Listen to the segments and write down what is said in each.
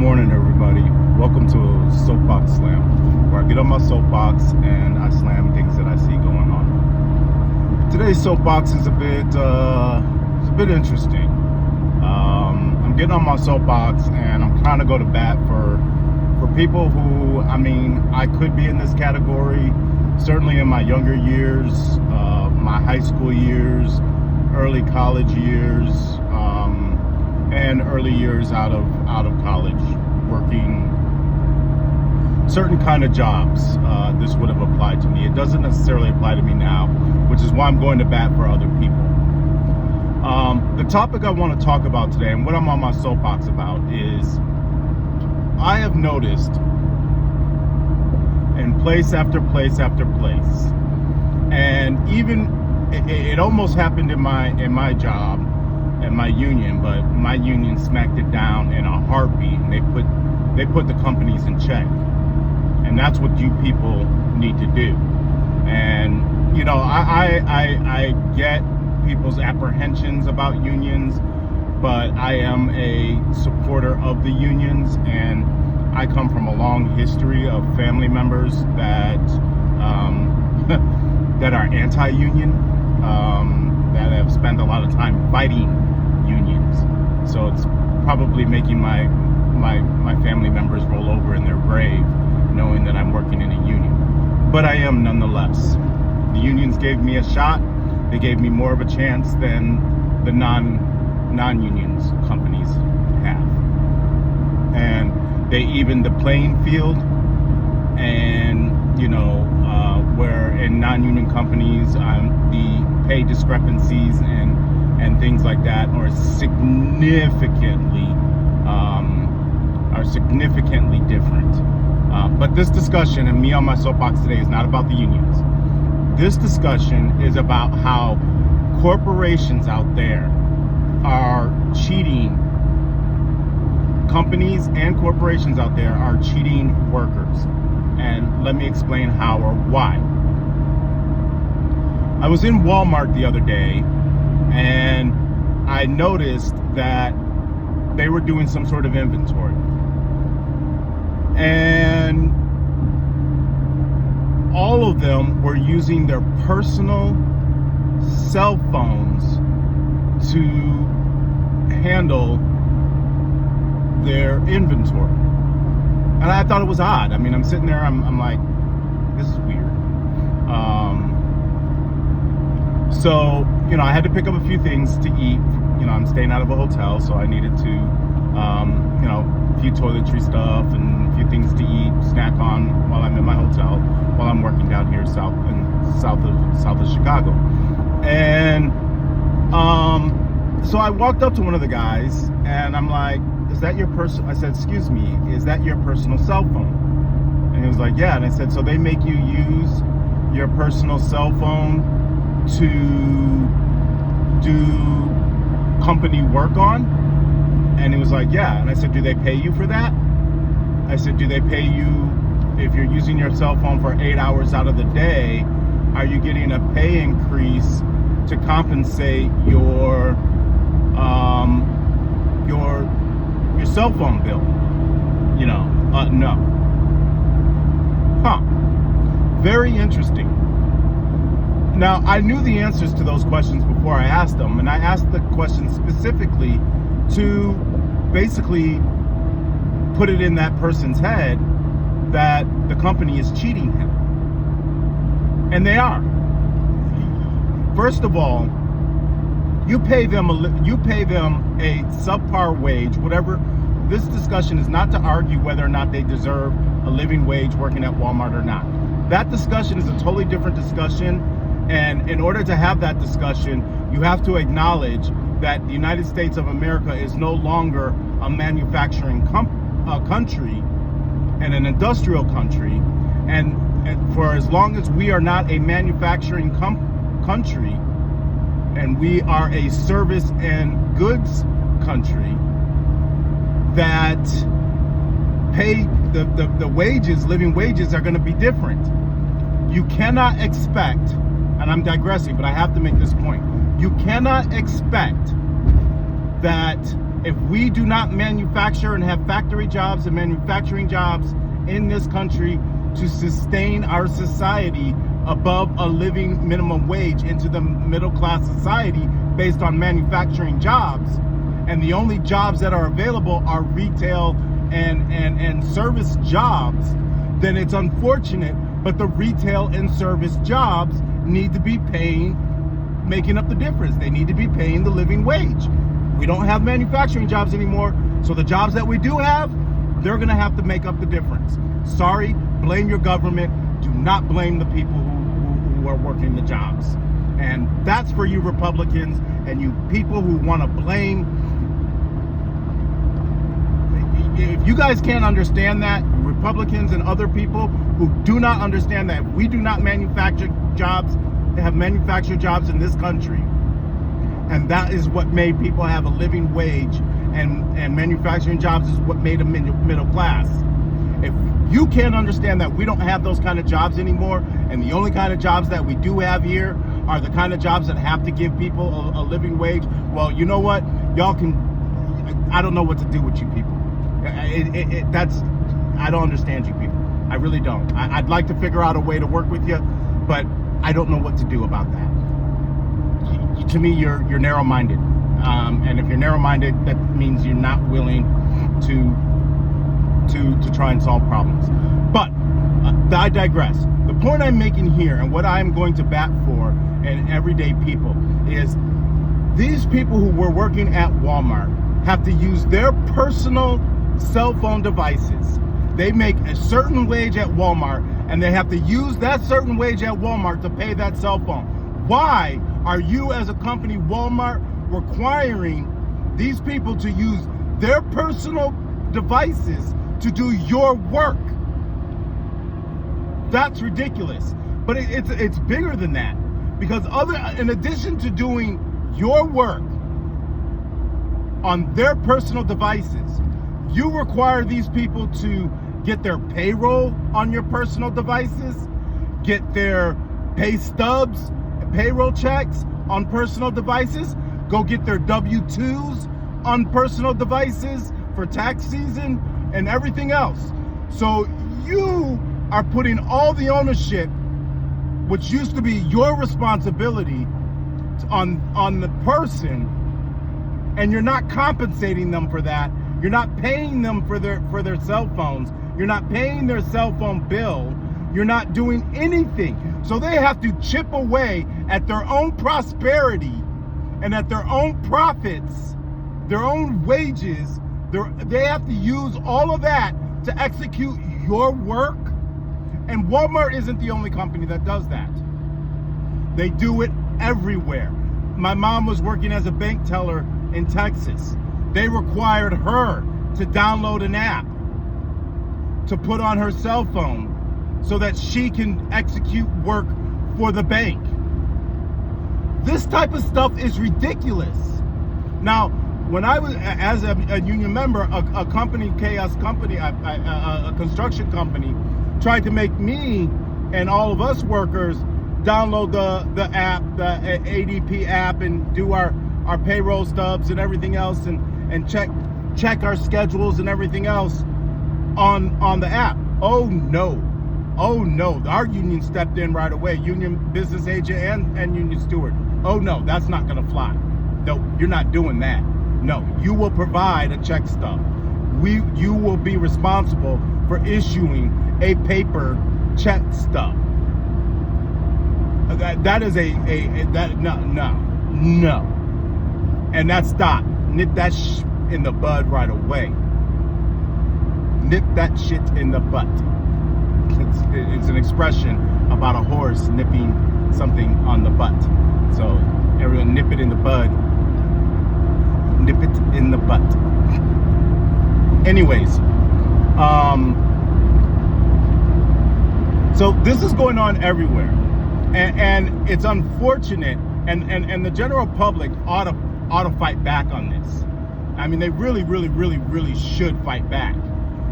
morning, everybody. Welcome to Soapbox Slam, where I get on my soapbox and I slam things that I see going on. Today's soapbox is a bit interesting. I'm getting on my soapbox and I'm trying to go to bat for people who, I could be in this category. Certainly in my younger years, my high school years, early college years, and early years out of college, working certain kind of jobs. This would have applied to me. It doesn't necessarily apply to me now, which is why I'm going to bat for other people. The topic I want to talk about today, and what I'm on my soapbox about, is I have noticed in place after place after place, and even it almost happened in my job and my union, but my union smacked it down in a heartbeat, and they put the companies in check, and that's what you people need to do. And I get people's apprehensions about unions, but I am a supporter of the unions, and I come from a long history of family members that that are anti-union, that have spent a lot of time fighting unions. So it's probably making my family members roll over in their grave, knowing that I'm working in a union. But I am nonetheless. The unions gave me a shot. They gave me more of a chance than the non-unions companies have. And they evened the playing field. And where in non-union companies, the pay discrepancies and things like that are significantly different. But this discussion, and me on my soapbox today, is not about the unions. This discussion is about how corporations out there are cheating. Companies and corporations out there are cheating workers. And let me explain how or why. I was in Walmart the other day, and I noticed that they were doing some sort of inventory. And all of them were using their personal cell phones to handle their inventory. And I thought it was odd. I'm sitting there, I'm like, this is weird. So, I had to pick up a few things to eat. I'm staying out of a hotel, so I needed to, a few toiletry stuff and a few things to eat, snack on while I'm in my hotel, while I'm working down here south of Chicago. And so I walked up to one of the guys, and I'm like, is that your I said, excuse me, is that your personal cell phone? And he was like, yeah. And I said, so they make you use your personal cell phone to do company work on? And he was like, yeah. And I said, do they pay you for that? I said, do they pay you if you're using your cell phone for 8 hours out of the day? Are you getting a pay increase to compensate your cell phone bill? No. Very interesting. Now, I knew the answers to those questions before I asked them, and I asked the question specifically to basically put it in that person's head that the company is cheating him. And they are. First of all, you pay them a subpar wage, whatever. This discussion is not to argue whether or not they deserve a living wage working at Walmart or not. That discussion is a totally different discussion. And in order to have that discussion, you have to acknowledge that the United States of America is no longer a manufacturing country and an industrial country. And for as long as we are not a manufacturing country, and we are a service and goods country, that pay the wages, living wages, are going to be different. You cannot expect, and I'm digressing, but I have to make this point. You cannot expect that If we do not manufacture and have factory jobs and manufacturing jobs in this country to sustain our society above a living minimum wage into the middle class society based on manufacturing jobs, and the only jobs that are available are retail and service jobs, then it's unfortunate, but the retail and service jobs need to be making up the difference. They need to be paying the living wage. We don't have manufacturing jobs anymore, so the jobs that we do have, they're gonna have to make up the difference. Sorry, blame your government. Do not blame the people who are working the jobs. And that's for you Republicans and you people who wanna blame. If you guys can't understand that, Republicans and other people who do not understand that if we do not manufacture jobs, have manufactured jobs in this country, and that is what made people have a living wage, and manufacturing jobs is what made them middle class. If you can't understand that we don't have those kind of jobs anymore, and the only kind of jobs that we do have here are the kind of jobs that have to give people a living wage, well, you know what? Y'all can, I don't know what to do with you people. I don't understand you people. I really don't. I'd like to figure out a way to work with you, but I don't know what to do about that. To me, you're narrow-minded, and if you're narrow-minded, that means you're not willing to try and solve problems. But I digress. The point I'm making here, and what I'm going to bat for, and everyday people, is these people who were working at Walmart have to use their personal cell phone devices. They make a certain wage at Walmart, and they have to use that certain wage at Walmart to pay that cell phone. Why are you as a company, Walmart, requiring these people to use their personal devices to do your work? That's ridiculous. But it's bigger than that, because in addition to doing your work on their personal devices, you require these people to get their payroll on your personal devices, get their pay stubs, payroll checks on personal devices, go get their W-2s on personal devices for tax season and everything else. So you are putting all the ownership, which used to be your responsibility, on the person, and you're not compensating them for that. You're not paying them for their cell phones. You're not paying their cell phone bill. You're not doing anything. So they have to chip away at their own prosperity and at their own profits, their own wages. They have to use all of that to execute your work. And Walmart isn't the only company that does that. They do it everywhere. My mom was working as a bank teller in Texas. They required her to download an app to put on her cell phone so that she can execute work for the bank. This type of stuff is ridiculous. Now, when I was, as a union member, a company, Chaos Company, a construction company, tried to make me and all of us workers download the app, the ADP app, and do our payroll stubs and everything else, and check our schedules and everything else on the app. Oh no, our union stepped in right away, union business agent and union steward. Oh no, that's not gonna fly. No, you're not doing that. No, you will provide a check stub. You will be responsible for issuing a paper check stub. That is no. And that's stop. Nip that in the bud right away. Nip that shit in the butt. It's an expression about a horse nipping something on the butt. So everyone nip it in the bud. Nip it in the butt. Anyways, so this is going on everywhere, and it's unfortunate, and the general public ought to fight back on this. I mean, they really should fight back,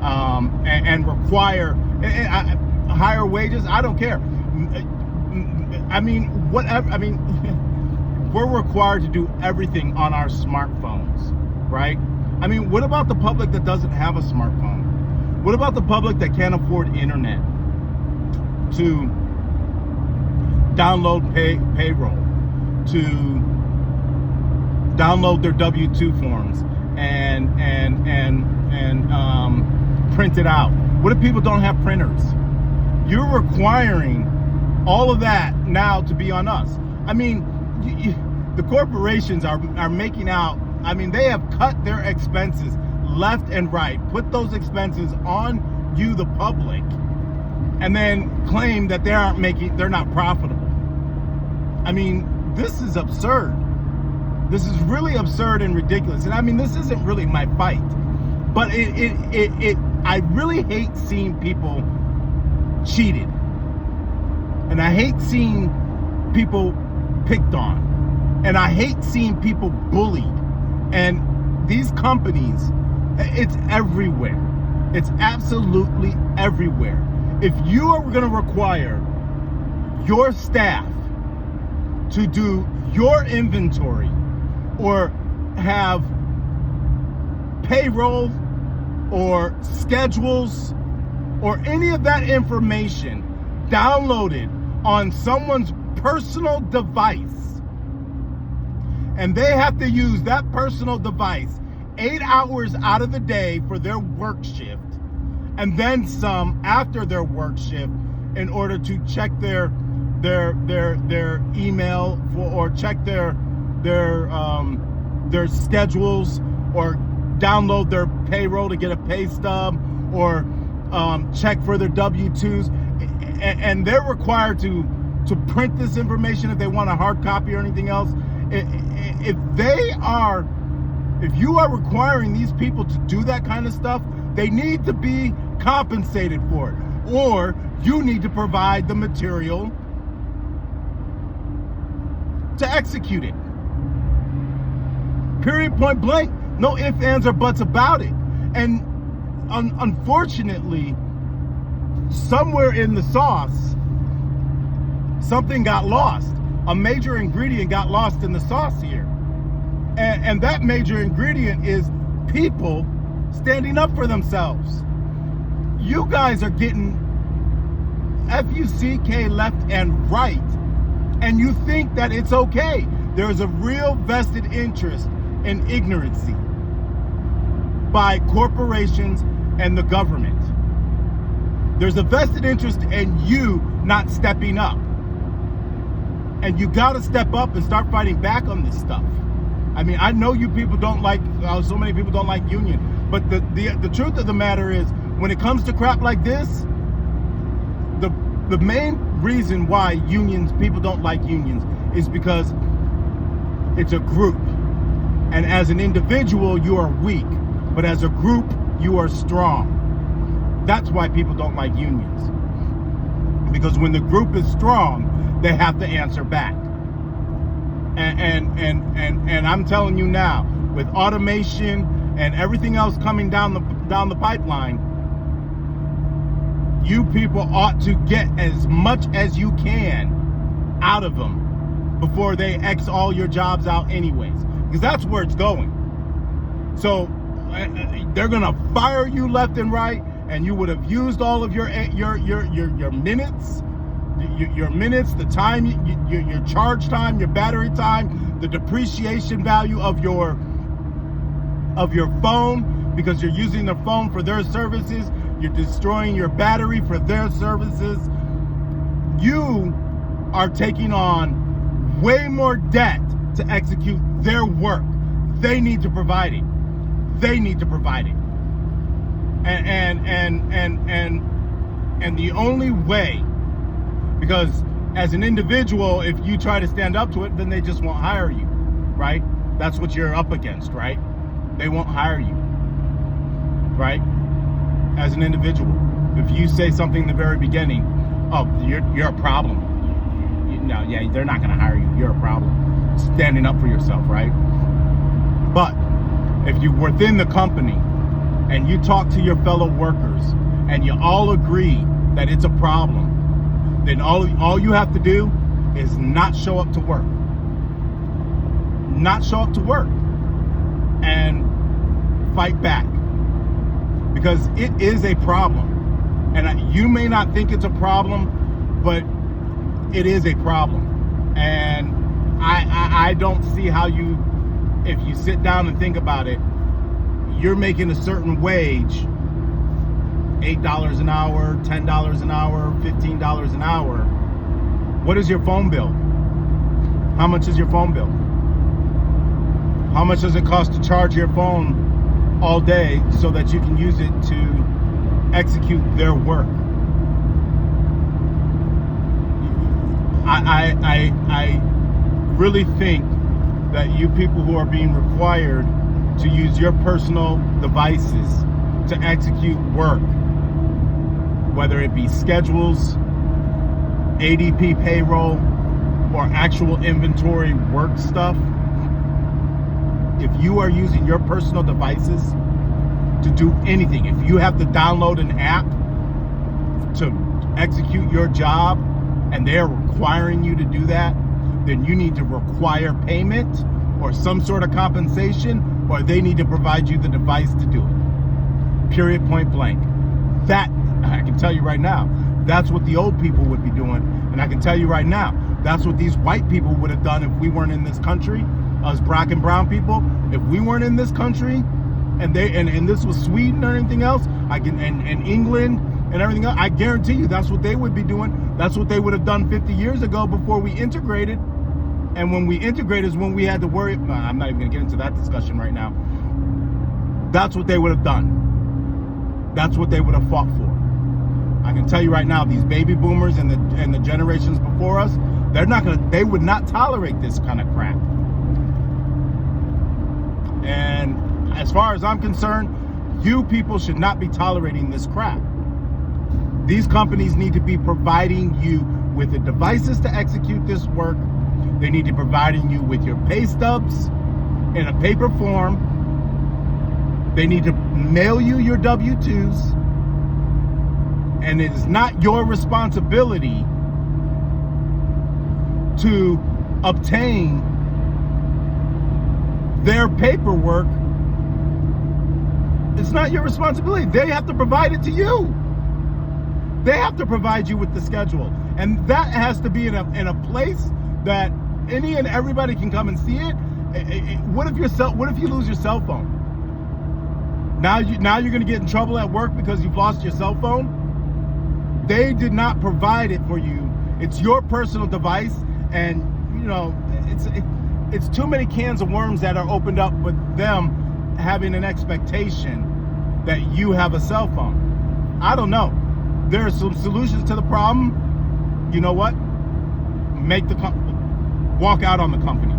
and require higher wages. I don't care. I mean, whatever. I mean, we're required to do everything on our smartphones, right? I mean, what about the public that doesn't have a smartphone? What about the public that can't afford internet to download payroll, to download their W-2 forms and print it out? What if people don't have printers? You're requiring all of that now to be on us. I mean, the corporations are making out. I mean, they have cut their expenses left and right, put those expenses on you, the public, and then claim that they're not profitable. I mean, this is absurd. This is really absurd and ridiculous. And I mean, this isn't really my fight, but I really hate seeing people cheated. And I hate seeing people picked on. And I hate seeing people bullied. And these companies, it's everywhere. It's absolutely everywhere. If you are going to require your staff to do your inventory or have payroll or schedules or any of that information downloaded on someone's personal device, and they have to use that personal device 8 hours out of the day for their work shift, and then some after their work shift in order to check their email or check their schedules or download their payroll to get a pay stub or check for their W-2s, and they're required to print this information if they want a hard copy or anything else. If you are requiring these people to do that kind of stuff, they need to be compensated for it, or you need to provide the material to execute it. Period, point blank. No ifs, ands, or buts about it. And unfortunately, somewhere in the sauce, something got lost. A major ingredient got lost in the sauce here. And that major ingredient is people standing up for themselves. You guys are getting F-U-C-K left and right, and you think that it's okay. There is a real vested interest in ignorancy by corporations and the government. There's a vested interest in you not stepping up. And you got to step up and start fighting back on this stuff. I mean, I know you people don't like, so many people don't like union, but the truth of the matter is, when it comes to crap like this, the main reason why people don't like unions is because it's a group. And as an individual, you are weak, but as a group, you are strong. That's why people don't like unions. Because when the group is strong, they have to answer back. And I'm telling you now, with automation and everything else coming down the pipeline, you people ought to get as much as you can out of them before they X all your jobs out anyways, because that's where it's going. So they're gonna fire you left and right, and you would have used all of your minutes, the time, your charge time, your battery time, the depreciation value of your phone, because you're using the phone for their services. You're destroying your battery for their services. You are taking on way more debt to execute their work. They need to provide it. They need to provide it. And the only way, because as an individual, if you try to stand up to it, then they just won't hire you, right? That's what you're up against, right? They won't hire you, right? As an individual, if you say something in the very beginning, oh, you're a problem. Yeah, they're not going to hire you. You're a problem. Standing up for yourself, right? But if you're within the company and you talk to your fellow workers and you all agree that it's a problem, then all you have to do is not show up to work. Not show up to work. And fight back, because it is a problem. And you may not think it's a problem, but it is a problem. And I don't see how you, if you sit down and think about it, you're making a certain wage, $8 an hour, $10 an hour, $15 an hour. What is your phone bill? How much is your phone bill? How much does it cost to charge your phone all day so that you can use it to execute their work? I really think that you people who are being required to use your personal devices to execute work, whether it be schedules, ADP payroll, or actual inventory work stuff, if you are using your personal devices to do anything, if you have to download an app to execute your job and they're requiring you to do that, then you need to require payment or some sort of compensation, or they need to provide you the device to do it. Period, point blank. That, I can tell you right now, that's what the old people would be doing. And I can tell you right now, that's what these white people would have done if we weren't in this country. Us black and brown people, if we weren't in this country, and this was Sweden or anything else, and England and everything else, I guarantee you that's what they would be doing. That's what they would have done 50 years ago before we integrated. And when we integrated is when we had to worry. I'm not even going to get into that discussion right now. That's what they would have done. That's what they would have fought for. I can tell you right now, these baby boomers and the generations before us, they would not tolerate this kind of crap. And as far as I'm concerned, you people should not be tolerating this crap. These companies need to be providing you with the devices to execute this work. They need to be providing you with your pay stubs in a paper form. They need to mail you your W-2s. And it is not your responsibility to obtain their paperwork. It's not your responsibility. They have to provide it to you. They have to provide you with the schedule. And that has to be in a place that any and everybody can come and see it. What if you lose your cell phone? Now you're going to get in trouble at work because you've lost your cell phone? They did not provide it for you. It's your personal device, and it's too many cans of worms that are opened up with them having an expectation that you have a cell phone. I don't know. There are some solutions to the problem. You know what? Walk out on the companies.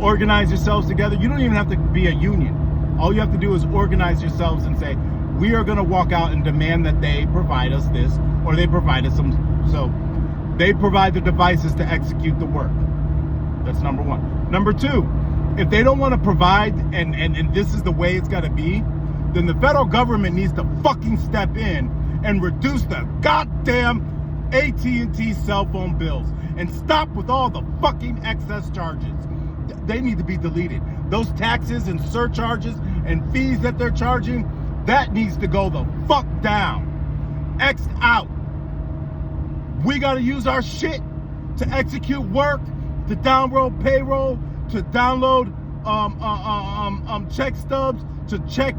Organize yourselves together. You don't even have to be a union. All you have to do is organize yourselves and say, we are going to walk out and demand that they provide us this, or they provide us some. So they provide the devices to execute the work. That's number one. Number two, if they don't want to provide, and this is the way it's got to be, then the federal government needs to fucking step in and reduce the goddamn AT&T cell phone bills and stop with all the fucking excess charges. They need to be deleted. Those taxes and surcharges and fees that they're charging, that needs to go the fuck down. X'd out. We got to use our shit to execute work, to download payroll, to download check stubs, to check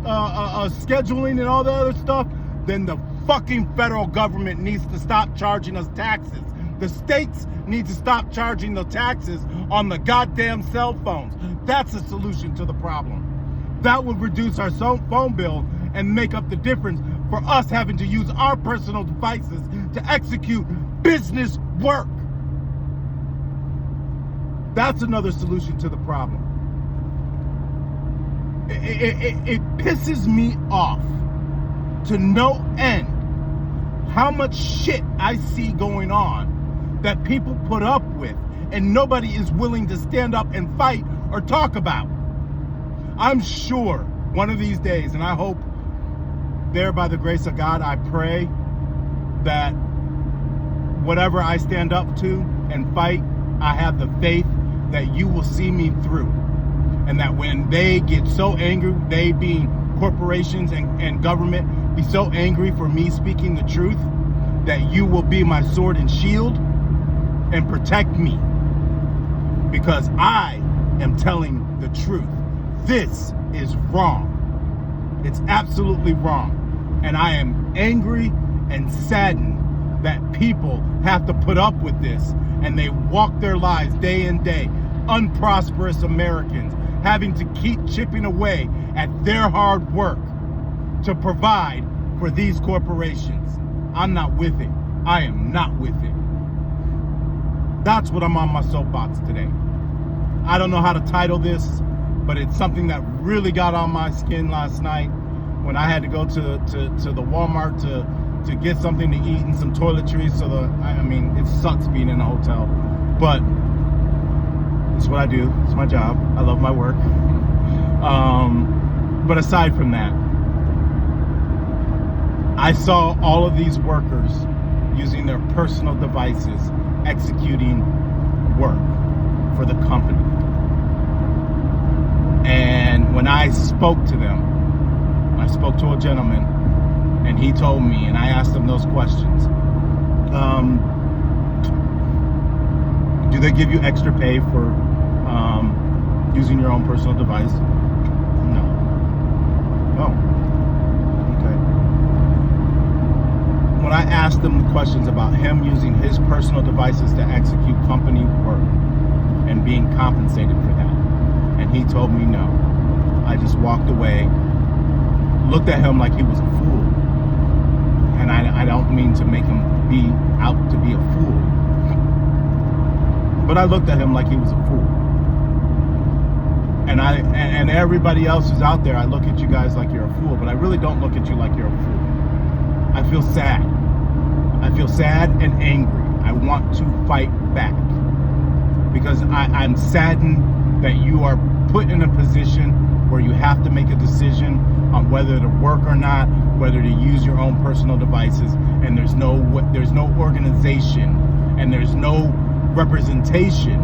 scheduling and all the other stuff. Then the fucking federal government needs to stop charging us taxes. The states need to stop charging the taxes on the goddamn cell phones. That's a solution to the problem. That would reduce our phone bill and make up the difference for us having to use our personal devices to execute business work. That's another solution to the problem. It pisses me off to no end how much shit I see going on that people put up with and nobody is willing to stand up and fight or talk about. I'm sure one of these days, and I hope there by the grace of God, I pray that whatever I stand up to and fight, I have the faith that you will see me through. And that when they get so angry, they being corporations and government, be so angry for me speaking the truth, that you will be my sword and shield and protect me. Because I am telling the truth. This is wrong. It's absolutely wrong. And I am angry and saddened that people have to put up with this, and they walk their lives day in day, unprosperous Americans, having to keep chipping away at their hard work to provide for these corporations. I'm not with it. I am not with it. That's what I'm on my soapbox today. I don't know how to title this, but it's something that really got on my skin last night when I had to go to the Walmart to get something to eat and some toiletries. I mean, it sucks being in a hotel, but it's what I do. It's my job. I love my work. But aside from that, I saw all of these workers using their personal devices executing work for the company. And when I spoke to them, I spoke to a gentleman, and he told me, and I asked him those questions. Do they give you extra pay for using your own personal device? No. Okay. When I asked him the questions about him using his personal devices to execute company work and being compensated for that, and he told me no, I just walked away, looked at him like he was a fool. And I don't mean to make him be out to be a fool, but I looked at him like he was a fool. And everybody else who's out there, I look at you guys like you're a fool, but I really don't look at you like you're a fool. I feel sad. I feel sad and angry. I want to fight back because I'm saddened that you are put in a position where you have to make a decision on whether to work or not, whether to use your own personal devices, and there's no organization and there's no representation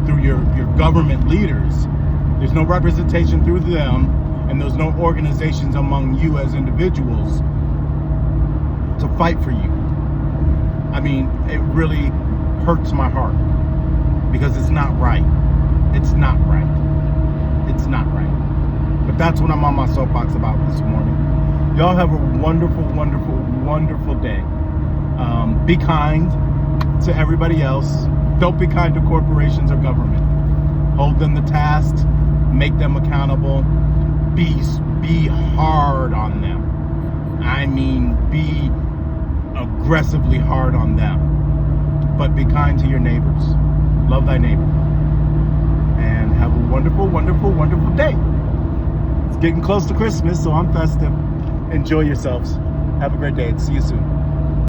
through your government leaders. There's no representation through them, and there's no organizations among you as individuals to fight for you. I mean, it really hurts my heart because it's not right. It's not right. It's not right. But that's what I'm on my soapbox about this morning. Y'all have a wonderful, wonderful, wonderful day. Be kind to everybody else. Don't be kind to corporations or government. Hold them to task. Make them accountable. Be hard on them. I mean, be aggressively hard on them. But be kind to your neighbors. Love thy neighbor. And have a wonderful, wonderful, wonderful day. It's getting close to Christmas, so I'm festive. Enjoy yourselves. Have a great day. See you soon.